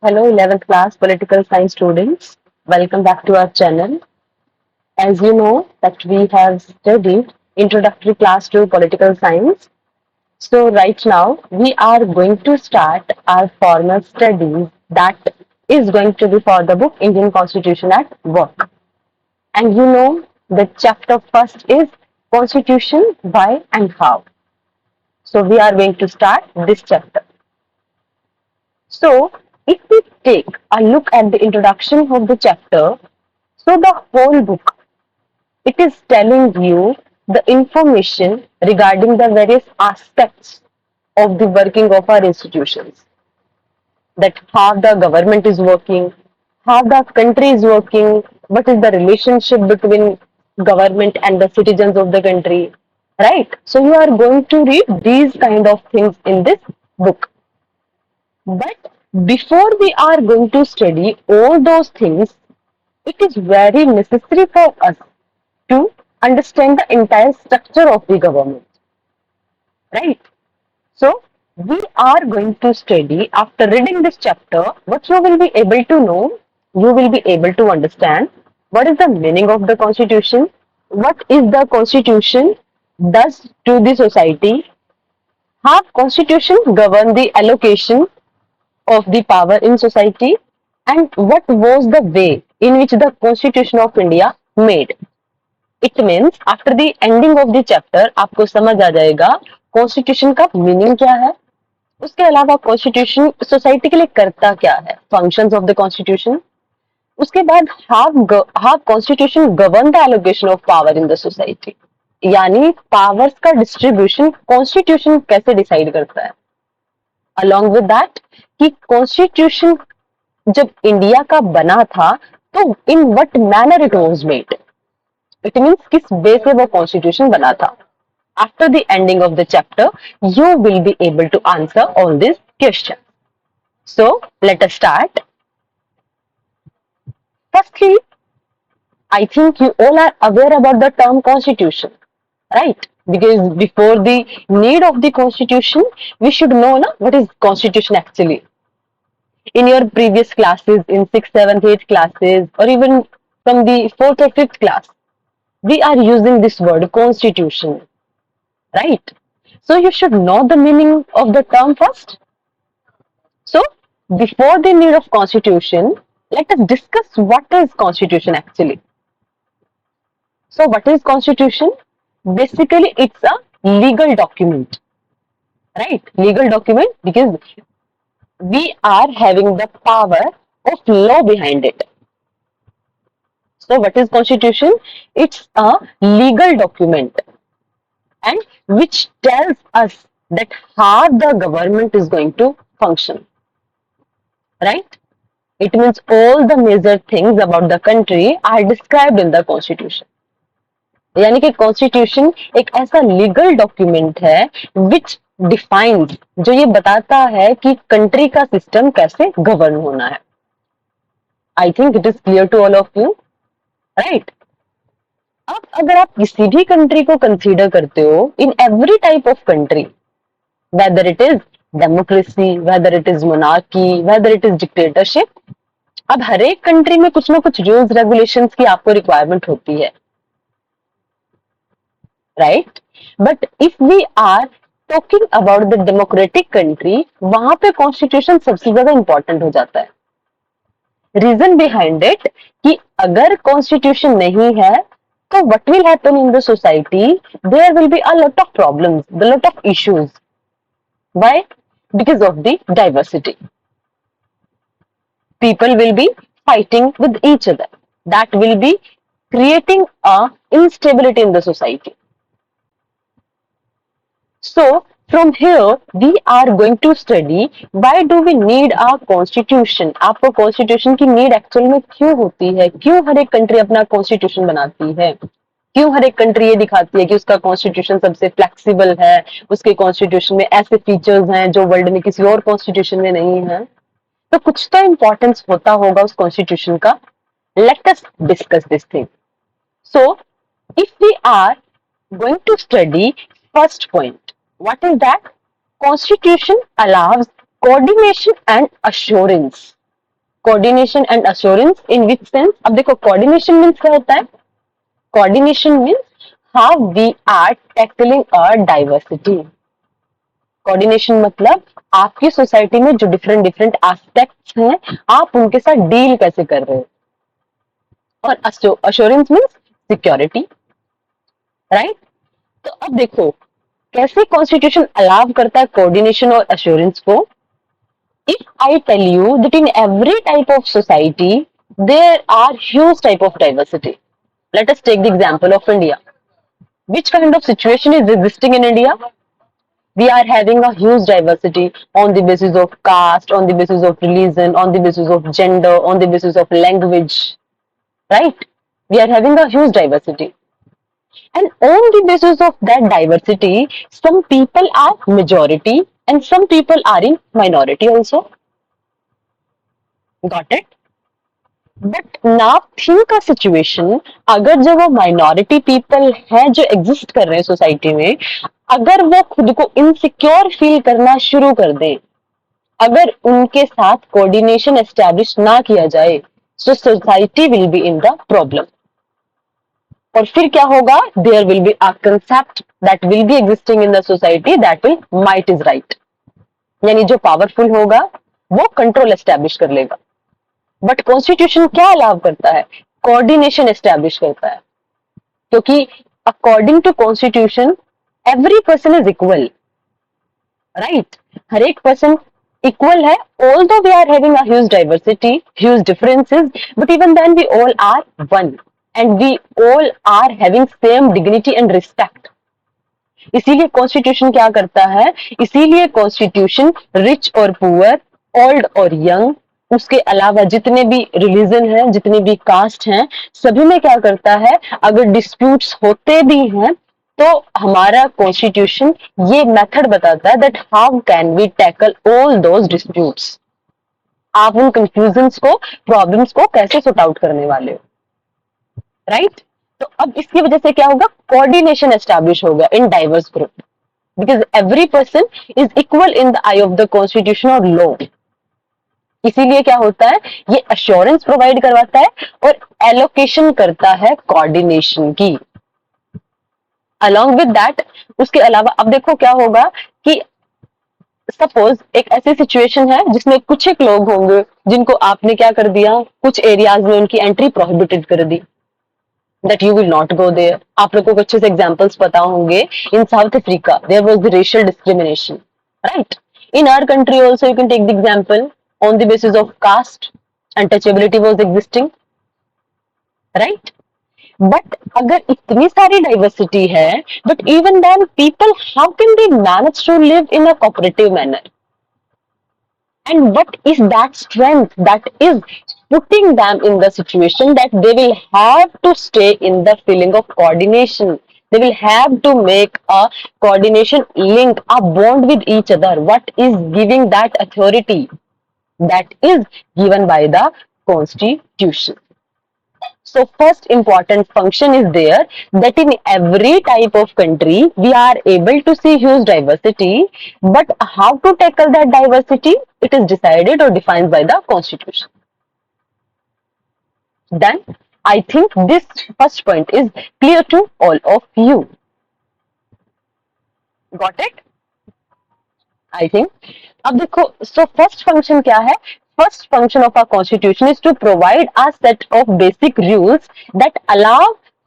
Hello, 11th class political science students. Welcome back to our channel. As you know that we have studied introductory class to political science. So right now we are going to start our formal studies that is going to be for the book Indian Constitution at Work. And you know the chapter first is Constitution, why and how. So we are going to start this chapter. So, if we take a look at the introduction of the chapter, so the whole book, it is telling you the information regarding the various aspects of the working of our institutions. That how the government is working, how the country is working, what is the relationship between government and the citizens of the country, right? So you are going to read these kind of things in this book. But before we are going to study all those things, it is very necessary for us to understand the entire structure of the government, right? So, we are going to study after reading this chapter, what you will be able to know, you will be able to understand what is the meaning of the constitution, what is the constitution does to the society, how constitution govern the allocation of the power in society and what was the way in which the constitution of India made. It means after the ending of the chapter आपको समझ आ जाएगा constitution का meaning क्या है, उसके अलावा constitution society के लिए करता क्या है, फंक्शंस ऑफ द कॉन्स्टिट्यूशन, उसके बाद how constitution govern the allocation of power in the society, यानी पावर्स का डिस्ट्रीब्यूशन कॉन्स्टिट्यूशन कैसे डिसाइड करता है, अलॉन्ग विद दैट कि कॉन्स्टिट्यूशन जब इंडिया का बना था तो in what manner it was made, it means किस वे से वो कॉन्स्टिट्यूशन बना था. After the ending of the chapter you will be able to answer all this question. So let us start. Firstly, I think you all are aware about the term constitution, right? Because before the need of the constitution, we should know na, what is constitution actually. In your previous classes, in 6th, 7th, 8th classes, or even from the 4th or 5th class, we are using this word constitution, right? So you should know the meaning of the term first. So before the need of constitution, let us discuss what is constitution actually. So what is constitution? Basically, it's a legal document, right? Legal document because we are having the power of law behind it. So what is constitution? It's a legal document and which tells us that how the government is going to function, right? It means all the major things about the country are described in the constitution. यानी कि constitution एक ऐसा legal document है which defines, जो ये बताता है कि कंट्री का सिस्टम कैसे गवर्न होना है. I think it is clear to all of you, right? अब अगर आप किसी भी कंट्री को कंसीडर करते हो, in every type of country, whether it is democracy, whether it is monarchy, whether it is dictatorship, अब हर एक कंट्री में कुछ ना कुछ रूल्स रेगुलेशंस की आपको रिक्वायरमेंट होती है, right? But if we are talking about the democratic country, वहां पे कॉन्स्टिट्यूशन सबसे ज्यादा इंपॉर्टेंट हो जाता है. रीजन बिहाइंड इट कि अगर कॉन्स्टिट्यूशन नहीं है तो what will happen in the society, there will be a lot of problems, the lot of issues. Why? Because of the diversity. People will be fighting with each other. That will be creating a instability in the society. So from here we are going to study why do we need a constitution. आपको constitution की need actually में क्यों होती है, क्यों हर एक country अपना constitution बनाती है, क्यों हर एक कंट्री ये दिखाती है कि उसका कॉन्स्टिट्यूशन सबसे फ्लेक्सिबल है, उसके कॉन्स्टिट्यूशन में ऐसे फीचर्स हैं जो वर्ल्ड में किसी और कॉन्स्टिट्यूशन में नहीं है. तो कुछ तो इंपॉर्टेंस होता होगा उस कॉन्स्टिट्यूशन का. Let us discuss this thing. So if we are going to study first point, what is that? Constitution allows coordination and assurance. Coordination and assurance in which sense? अब देखो कोऑर्डिनेशन मीन्स क्या होता है? Coordination means how we are tackling a diversity. Coordination मतलब आपकी society में जो different different aspects हैं, आप उनके साथ डील कैसे कर रहे हो। और अश्योरेंस मीन्स सिक्योरिटी, राइट? तो अब देखो कैसे कॉन्स्टिट्यूशन अलाउ करता है कोऑर्डिनेशन और अश्योरेंस को। If I tell you that in every type of society there are huge type of diversity. Let us take the example of India. Which kind of situation is existing in India? We are having a huge diversity on the basis of caste, on the basis of religion, on the basis of gender, on the basis of language, right? We are having a huge diversity. And on the basis of that diversity, some people are majority and some people are in minority also. Got it? But now think a situation, अगर जो वो minority people है जो exist कर रहे हैं society में, अगर वो खुद को इनसिक्योर फील करना शुरू कर दें, अगर उनके साथ कोऑर्डिनेशन एस्टेब्लिश ना किया जाए, तो society will be in the problem. और फिर क्या होगा? There will be a concept that will be existing in the society that will might is right, यानी जो पावरफुल होगा वो कंट्रोल एस्टेब्लिश कर लेगा। बट कॉन्स्टिट्यूशन क्या अलाउ करता है? कोऑर्डिनेशन एस्टेब्लिश करता है, क्योंकि according to constitution every person is equal, right? हर एक पर्सन इक्वल है, although we are having a huge diversity, huge differences, but even then we all are one and we all are having same dignity and respect. इसीलिए constitution क्या करता है? इसीलिए constitution rich और poor, old और young, उसके अलावा जितने भी रिलीजन हैं, जितने भी कास्ट हैं, सभी में क्या करता है? अगर डिस्प्यूट्स होते भी हैं तो हमारा कॉन्स्टिट्यूशन ये मेथड बताता है that how can we tackle all those disputes. आप उन कंफ्यूजन्स को, प्रॉब्लम्स को कैसे सॉर्ट आउट करने वाले हो, राइट? तो अब इसकी वजह से क्या होगा? कोऑर्डिनेशन एस्टैब्लिश होगा in diverse group, because every person is equal in the eye of the constitution और law। इसीलिए क्या होता है? ये अश्योरेंस प्रोवाइड करवाता है और एलोकेशन करता है कोऑर्डिनेशन की। अलॉन्ग विद दैट, उसके अलावा अब देखो क्या होगा कि सपोज एक ऐसी सिचुएशन है जिसमें कुछ एक लोग होंगे जिनको आपने क्या कर दिया, कुछ एरियाज में उनकी एंट्री प्रोहिबिटेड कर दी, that you will not go there। आप लोगों को अच्छे से एग्जांपल्स पता होंगे। In south Africa there was the racial discrimination, right? In our country also you can take the example on the basis of caste, untouchability was existing, right? But अगर इतनी सारी डाइवर्सिटी है, but even then people how can they manage to live in a cooperative manner? And what is that strength that is putting them in the situation that they will have to stay in the feeling of coordination? They will have to make a coordination link, a bond with each other. What is giving that authority? That is given by the constitution. So first important function is there that in every type of country we are able to see huge diversity, but how to tackle that diversity, it is decided or defined by the constitution. Then I think this first point is clear to all of you. Got it? I think. अब देखो, so first function क्या है? First function of our constitution is to provide a set of basic rules that allow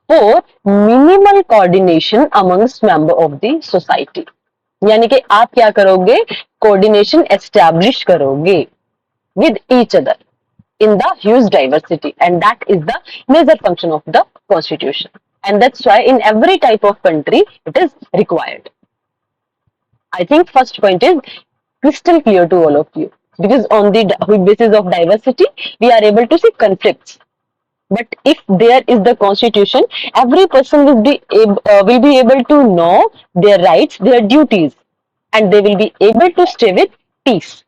for minimal coordination amongst member of the society। यानी कि आप क्या करोगे? Coordination establish करोगे with each other in the huge diversity, and that is the major function of the constitution, and that's why in every type of country it is required। I think first point is crystal clear to all of you, because on the basis of diversity we are able to see conflicts, but if there is the constitution, every person will be able to know their rights, their duties, and they will be able to stay with peace।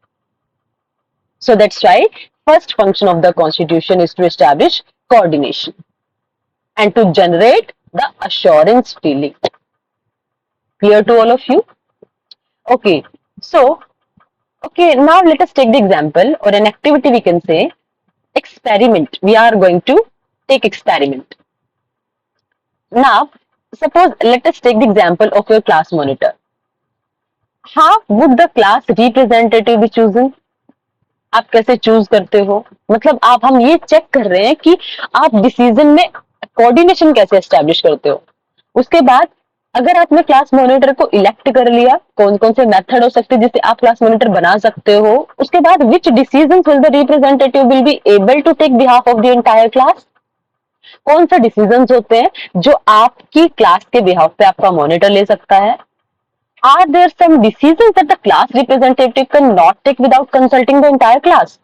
So that's why first function of the constitution is to establish coordination and to generate the assurance feeling। Clear to all of you? Okay, so okay, now let us take the example or an activity we can say experiment. We are going to take experiment. Now, suppose let us take the example of your class monitor. How would the class representative be chosen? आप कैसे choose करते हो? मतलब आप हम ये check कर रहे हैं कि आप डिसीजन में कोऑर्डिनेशन कैसे एस्टेब्लिश करते हो. उसके बाद अगर आपने क्लास मॉनिटर को इलेक्ट कर लिया, कौन कौन से मेथड हो सकते हैं जिससे आप क्लास मॉनिटर बना सकते हो, उसके बाद which decision will the representative will be able to take behalf of the entire class. कौन सा डिसीजन होते हैं जो आपकी क्लास के बिहाफ पे आपका मॉनिटर ले सकता है. Are there some decision that the class representative can not take without consulting the entire class.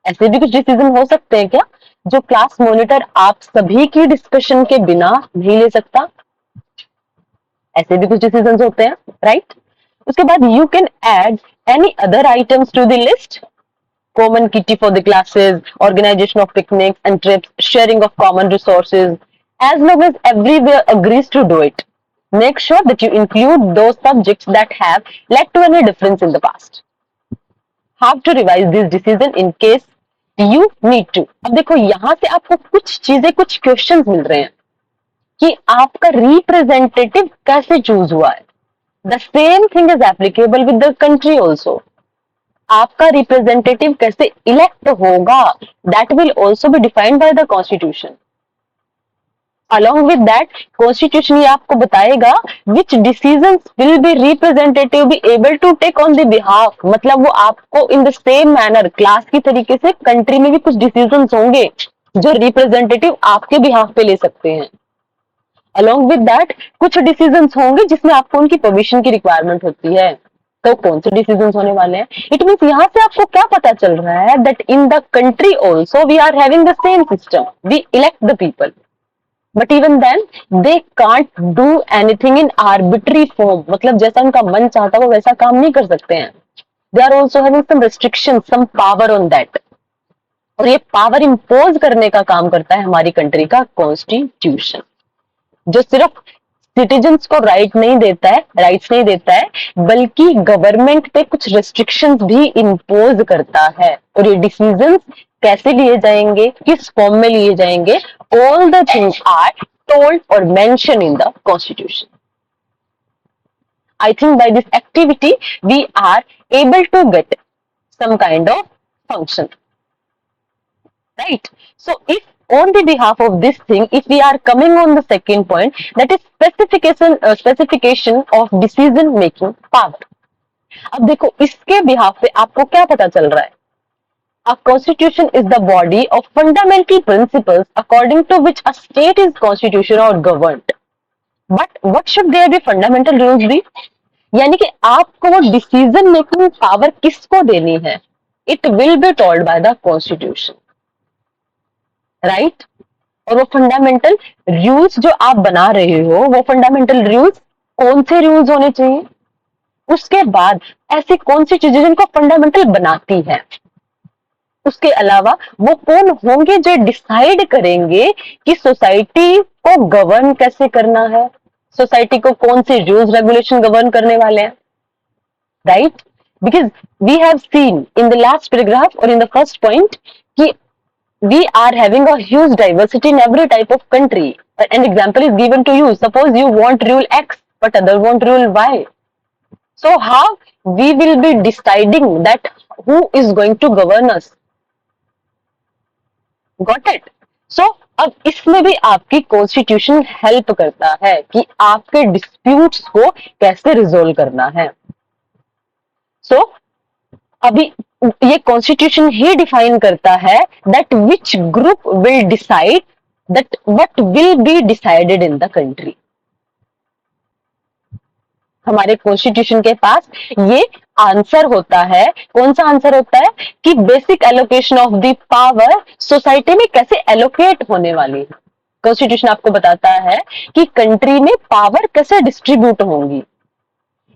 ऐसे भी कुछ डिसीजन हो सकते हैं क्या जो क्लास मॉनिटर आप सभी की डिस्कशन के बिना नहीं ले सकता. ऐसे भी कुछ डिसीजंस होते हैं, राइट. उसके बाद you can add any other items to the list. Common kitty for the classes, organisation of picnics and trips, sharing of common resources. As long as everywhere agrees to do it, make sure that you include those subjects that have led to any difference in the past. How to revise this decision in case you need to. अब देखो यहां से आपको कुछ चीजें, कुछ questions मिल रहे हैं कि आपका रिप्रेजेंटेटिव कैसे चूज हुआ है. The same thing is applicable with the country also. आपका रिप्रेजेंटेटिव कैसे इलेक्ट होगा, that will also be defined by the constitution. Along with that, Constitution ये आपको बताएगा which decisions will be representative be able to take on the behalf. मतलब वो आपको in the same manner class की तरीके से कंट्री में भी कुछ decisions होंगे जो रिप्रेजेंटेटिव आपके बिहाफ पे ले सकते हैं. Along with that, कुछ decisions होंगे जिसमें आपको उनकी परमिशन की रिक्वायरमेंट होती है. तो कौन से डिसीजंस होने वाले हैं? इट मीन्स यहां से आपको क्या पता चल रहा है that in the country also we are having the same system. We elect the people. But even then they can't do anything in arbitrary form. मतलब जैसा उनका मन चाहता है वो वैसा काम नहीं कर सकते हैं. They are also having some restriction, some power on that. और ये पावर इंपोज करने का काम करता है हमारी कंट्री का कॉन्स्टिट्यूशन, जो सिर्फ सिटीजन्स को राइट नहीं देता है, राइट्स नहीं देता है, बल्कि गवर्नमेंट पे कुछ रिस्ट्रिक्शंस भी इंपोज करता है. और ये डिसीजंस कैसे लिए जाएंगे, किस फॉर्म में लिए जाएंगे, all the things are told और mention in the constitution. I think by this activity we are able to get some kind of function, right? So if on the behalf of this thing, if we are coming on the second point, that is specification of decision making power. अब देखो इसके behalf पे आपको क्या पता चल रहा है. A constitution is the body of fundamental principles according to which a state is constituted or governed. But what should there be fundamental rules be? यानी कि आपको वो डिसीजन मेकिंग पावर किसको देनी है? It will be told by the constitution, right. और वो fundamental rules जो आप बना रहे हो, वो फंडामेंटल रूल्स कौन से रूल्स होने चाहिए, उसके बाद ऐसी कौन सी चीजें जिनको फंडामेंटल बनाती है, उसके अलावा वो कौन होंगे जो डिसाइड करेंगे कि सोसाइटी को गवर्न कैसे करना है, सोसाइटी को कौन से रूल्स रेगुलेशन गवर्न करने वाले हैं, right. Because we have seen in the last paragraph और इन द फर्स्ट पॉइंट कि we are having a huge diversity in every type of country. An example is given to you. Suppose you want rule X, but other want rule Y. So how we will be deciding that who is going to govern us? Got it? So अब इसमें भी आपकी constitution help करता है कि आपके disputes को कैसे रिजोल्व करना है. सो अभी ये कॉन्स्टिट्यूशन ही डिफाइन करता है that which group will decide that what will be decided in the country. हमारे कॉन्स्टिट्यूशन के पास ये आंसर होता है. कौन सा आंसर होता है कि basic allocation of the power society में कैसे एलोकेट होने वाली है. कॉन्स्टिट्यूशन आपको बताता है कि कंट्री में पावर कैसे डिस्ट्रीब्यूट होंगी.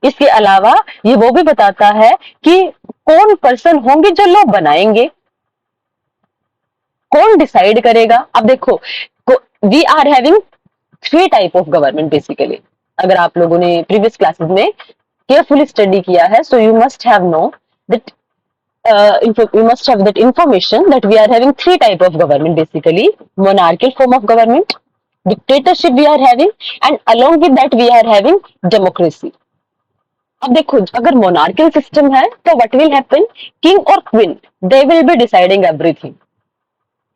इसके अलावा ये वो भी बताता है कि कौन पर्सन होंगे जो लॉ बनाएंगे, कौन डिसाइड करेगा. अब देखो we are having 3 type of government basically. अगर आप लोगों ने प्रीवियस क्लासेस में केयरफुली स्टडी किया है, so you must have know that we must have that information that we are having three type of government basically: monarchical form of government, dictatorship we are having, and along with that we are having democracy. अब देखो अगर monarchial system है तो what will happen, king और queen they will be deciding everything,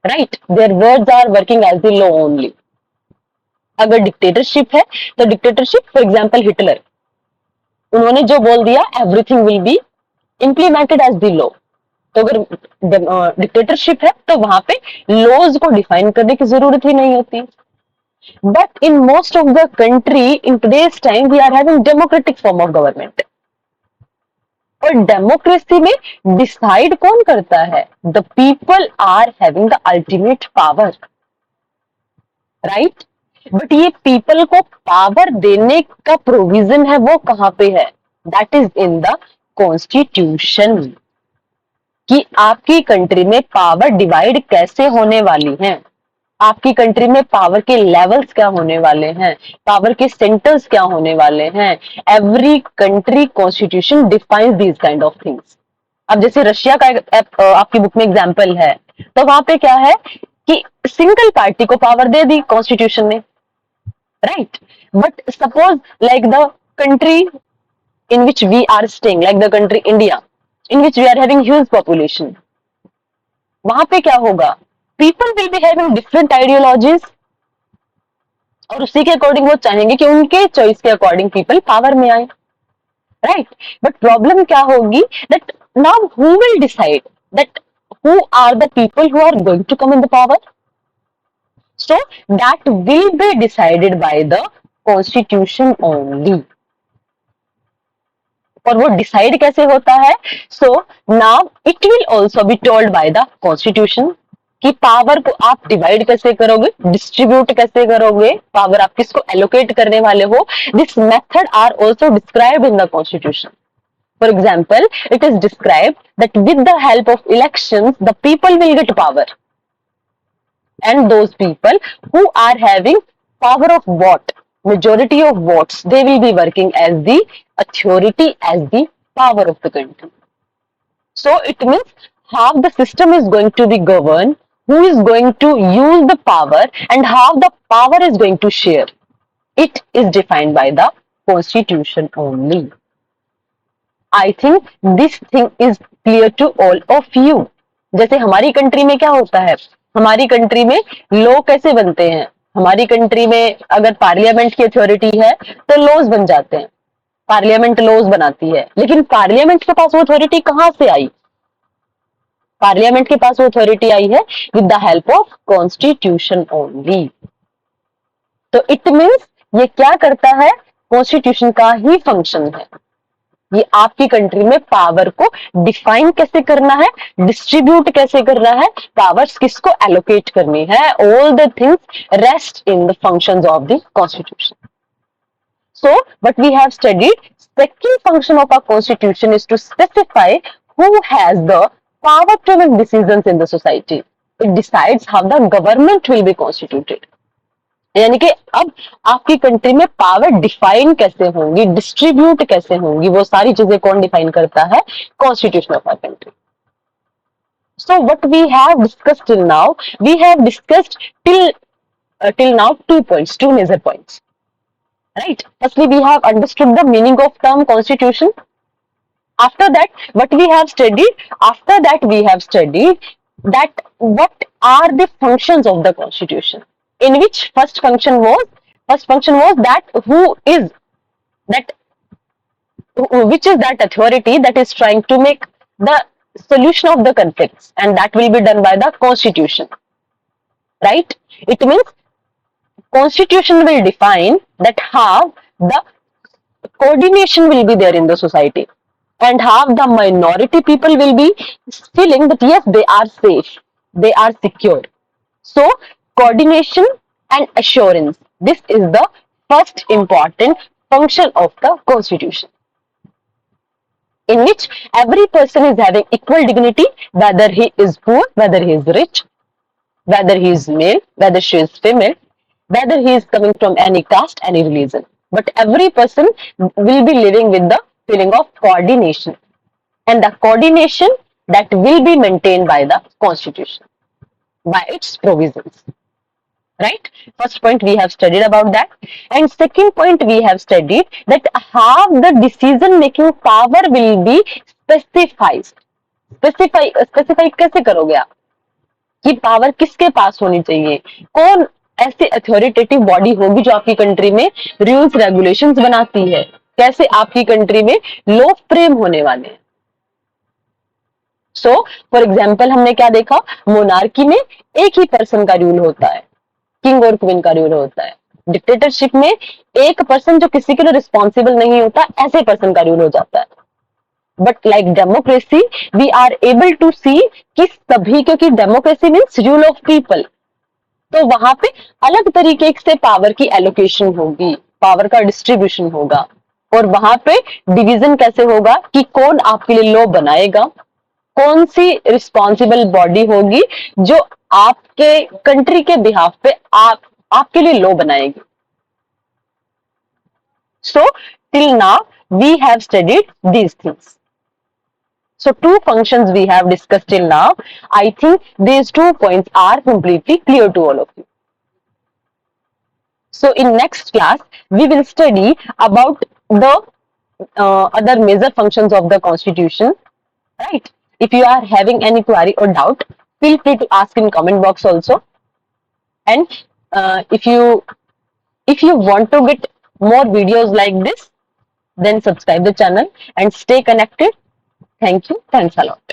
right, their words are working as the law only. अगर dictatorship है तो dictatorship for example Hitler, उन्होंने जो बोल दिया everything will be implemented as the law. तो अगर डिक्टेटरशिप है तो वहां पे लॉज को डिफाइन करने की जरूरत ही नहीं होती. But in most of the country in today's time we are having democratic form of government. और डेमोक्रेसी में डिसाइड कौन करता है? The people are having the ultimate power, right. But ये पीपल को पावर देने का प्रोविजन है वो कहां पे है? That is in the constitution. कि आपकी कंट्री में पावर डिवाइड कैसे होने वाली है, आपकी कंट्री में पावर के लेवल्स क्या होने वाले हैं, पावर के सेंटर्स क्या होने वाले हैं. Every country constitution defines these kind of things. अब जैसे रशिया का आपकी बुक में एग्जांपल है, तो वहां पे क्या है कि सिंगल पार्टी को पावर दे दी कॉन्स्टिट्यूशन ने, right. But suppose like the country in which we are staying, like the country India, in which we are having huge population, वहां पे क्या होगा? People will be having different ideologies, और उसी के according वो चाहेंगे कि उनके चॉइस के अकॉर्डिंग पीपल पावर में आए, राइट. बट प्रॉब्लम क्या होगी? That now who will decide that who are the people who are going to come in the power? So that will be decided by the constitution only. और वो decide कैसे होता है? So now it will also be told by the constitution कि power को आप divide कैसे करोगे, डिस्ट्रीब्यूट कैसे करोगे, पावर आप किसको एलोकेट करने वाले हो. This method are also described in the constitution. For example, it is described that with the help of elections the people will get power, and those people who are having power of vote, majority of votes, they will be working as the authority, as the power of the country. So it means how the system is going to be governed, who is going to use the power, and how the power is going to share. It is defined by the constitution only. I think this thing is clear to all of you. जैसे हमारी country में क्या होता है, हमारी country में law कैसे बनते हैं? हमारी कंट्री में अगर पार्लियामेंट की अथॉरिटी है तो लॉज बन जाते हैं, पार्लियामेंट लॉज बनाती है. लेकिन पार्लियामेंट के पास वो अथॉरिटी कहां से आई? पार्लियामेंट के पास वो अथॉरिटी आई है with the help of constitution only. तो इट मीन्स ये क्या करता है? कॉन्स्टिट्यूशन का ही फंक्शन है. ये आपकी कंट्री में पावर को डिफाइन कैसे करना है, डिस्ट्रीब्यूट कैसे करना है, पावर्स किसको एलोकेट करनी है, all the things rest in the functions of the constitution. So what we have studied, second function of our constitution is to specify who has the power to make decisions in the society. It decides how the government will be constituted. यानी कि अब आपकी country में power define कैसे होंगी, distribute कैसे होंगी, वो सारी चीजें कौन डिफाइन करता है? Constitution of our country. So what we have discussed till now, we have discussed till now 2 points, 2 major points. Right? Firstly, we have understood the meaning of term constitution. After that, what we have studied? After that, we have studied that what are the functions of the constitution. In which first function was that which is that authority that is trying to make the solution of the conflicts, and that will be done by the constitution. Right? It means constitution will define that how the coordination will be there in the society, and how the minority people will be feeling that yes, they are safe, they are secure. So coordination and assurance, this is the first important function of the constitution, in which every person is having equal dignity, whether he is poor, whether he is rich, whether he is male, whether she is female, whether he is coming from any caste, any religion. But every person will be living with the feeling of coordination. And the coordination that will be maintained by the constitution, by its provisions. Right? First point we have studied about that, and second point we have studied that how the decision making power will be specified. Specify कैसे करोगे आप कि power किसके पास होनी चाहिए, कौन ऐसी authoritative body होगी जो आपकी कंट्री में रूल्स रेगुलेशंस बनाती है, कैसे आपकी कंट्री में लॉ फ्रेम होने वाले हैं. सो फॉर एग्जाम्पल हमने क्या देखा, मोनार्की में एक ही पर्सन का रूल होता है, किंग और क्वीन का रूल होता है. डिक्टेटरशिप में एक पर्सन जो किसी के लिए रिस्पॉन्सिबल नहीं होता, ऐसे पर्सन का रूल हो जाता है. But like democracy we are able to see कि सभी, क्योंकि democracy means rule of people, तो वहां पे अलग तरीके से पावर की एलोकेशन होगी, पावर का डिस्ट्रीब्यूशन होगा, और वहां पे डिवीजन कैसे होगा कि कौन आपके लिए लॉ बनाएगा, कौन सी रिस्पॉन्सिबल बॉडी होगी जो आपके कंट्री के बिहाफ पे आपके लिए लॉ बनाएगी. So till now we have studied these things. So two functions we have discussed till now. I think these 2 points are completely clear to all of you. So in next class, we will study about the other major functions of the constitution. Right? If you are having any query or doubt, feel free to ask in comment box also. And if you want to get more videos like this, then subscribe the channel and stay connected. Thank you. Thanks a lot.